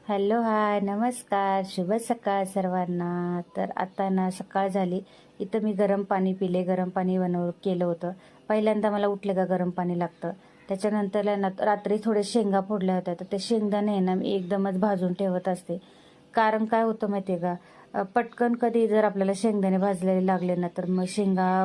Hello hi नमस्कार शुभ सकाळ सर्वांना. तर आता ना सकाळ झाली. इथं मी गरम पाणी पिले. गरम पाणी केलं होतं. पहिल्यांदा मला उठलं का गरम पाणी लागतं. त्याच्यानंतर ना रात्री थोडे शेंगा फोडल्या होत्या, तर ते शेंगदाणे ना मी एकदमच भाजून ठेवत असते. कारण काय होतं माहिती आहे का, पटकन कधी जर आपल्याला शेंगदाणे भाजलेले लागले ना, तर मग शेंगा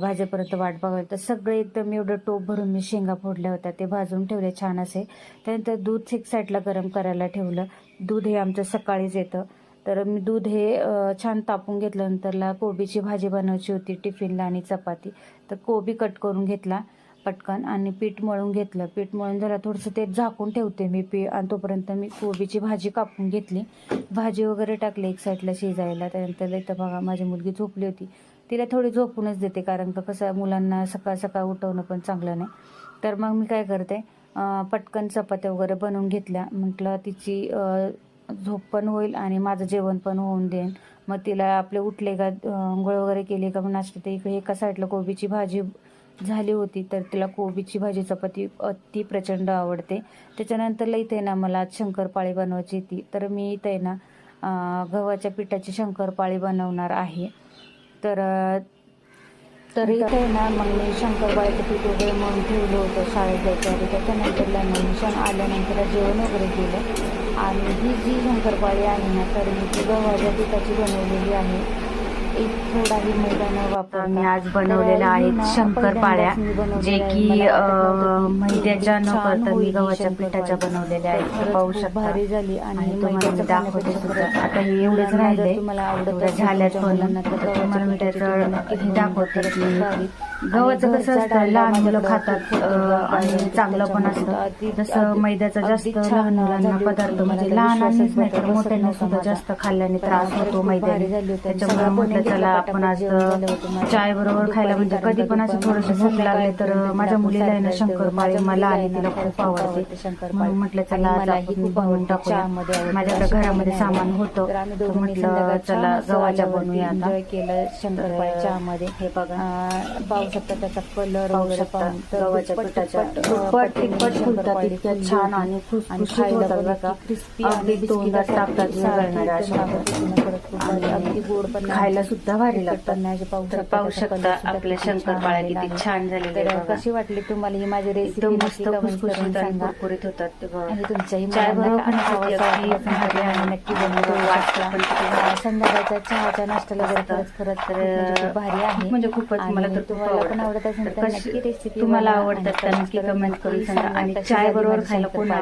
भाजेपर्यंत वाट बघायला तर सगळे एकदम एवढं टोप भरून मी शेंगा फोडल्या होत्या, ते भाजून ठेवले छान असे. त्यानंतर दूध एक साईडला गरम करायला ठेवलं. दूध हे आमचं सकाळीच येतं, तर मी दूध हे छान तापून घेतल्यानंतरला कोबीची भाजी बनवायची होती टिफिनला आणि चपाती. तर कोबी कट करून घेतला पटकन आणि पीठ मळून घेतलं. पीठ मळून झालं थोडंसं ते झाकून ठेवते मी आणि तोपर्यंत मी कोबीची भाजी कापून घेतली. भाजी वगैरे टाकली एक साईडला शिजायला. त्यानंतर इथं बघा माझी मुलगी झोपली होती, तिला थोडी झोपूनच देते, कारण का कसं मुलांना सकाळ सकाळ उठवणं पण चांगलं नाही. तर मग मी काय करते, पटकन चपात्या वगैरे बनवून घेतल्या. म्हटलं तिची झोप पण होईल आणि माझं जेवण पण होऊन देईन. मग तिला आपले उठले का अंघोळ वगैरे केली का मग नाश्ता. ते इकडे एका साईडला कोबीची भाजी झाली होती, तर तिला कोबीची भाजी चपाती अति प्रचंड आवडते. त्याच्यानंतर इथे ना मला आज शंकरपाळी बनवायची ती, तर मी इथे ना गव्हाच्या पिठाची शंकरपाळी बनवणार आहे. तर इथे ना मग मी शंकरपाळीचं पीठ वगैरे म्हणून ठेवलं होतं शाळेत जायच्या आधी. त्याच्यानंतरला मग आल्यानंतर जेवण वगैरे केलं. आणि ही जी शंकरपाळी आहे ना, तर मी ती गव्हाच्या पिठाची बनवलेली आहे. एक थोडाही मैदा न वापरता मी आज बनवलेल्या आहेत शंकरपाळ्या, जे की मैद्याच्या न करता मी गव्हाच्या पिठाच्या बनवलेल्या आहेत. पाहू शकता भारी झाली आणि तुम्हाला दाखवते सुद्धा. आता हे एवढेच राहिले, तुम्हाला आवडत झाल्यात बनवून. तर तुम्हाला मी त्याचं हे दाखवते की गव्हाचं कसं असतं, लहान मुलं खातात आणि चांगलं पण असतं. जसं मैद्याचं जास्त लहान मुलांना पदार्थ म्हणजे लहानांनीच नाही तर मोठ्यांना सुद्धा जास्त खाल्ल्याने त्रास होतो मैद्याने. त्याच्यामुळे म्हटलं चला आपण आज चाय बरोबर खायला, म्हणजे कधी पण असं थोडंसं भूक लागले तर माझ्या मुलीला आहे ना शंकरपाळी मला आणि तिला खूप आवडते. म्हणून म्हटलं चला आज आपण बनवून टाकूया. माझ्याकडे घरामध्ये सामान होतं, तर म्हटलं चला गव्हाच्या बनवूया. आता केलं शंकरपाळी चहामध्ये. हे बघा पाहू शकता त्याचा कलर वगैरे पाहून. गव्हाच्या पिठाच्या दुप्पट तिप्पट फुलतात, इतक्या छान आणि खुसखुशीत होतात बघा. क्रिस्पी अगदी तोंडात टाकतात जळणाऱ्या अशा, अगदी गोड पण खायला सुद्धा भारी लागतात. तर पाहू शकता आपल्या शंकरपाळ्या किती छान झालेल्या तर आहेत. कशी वाटली तुम्हाला ही माझी रेसिपी? एकदम मस्त खुसखुशीत आणि कुरकुरीत होतात ते बघा. आणि तुमच्याही चाय बरोबर पण नक्की बनवतो. संध्याकाळच्या चहाच्या नाश्त्याला वगैरे खरंच तर भारी आहे. म्हणजे खूपच मला तर खूप तुम्हाला पण आवडत आवडतं. असेल तर नक्की रेसिपी तुम्हाला आवडतात तर नक्की कमेंट करून सांगा. आणि चाय बरोबर खायला कोण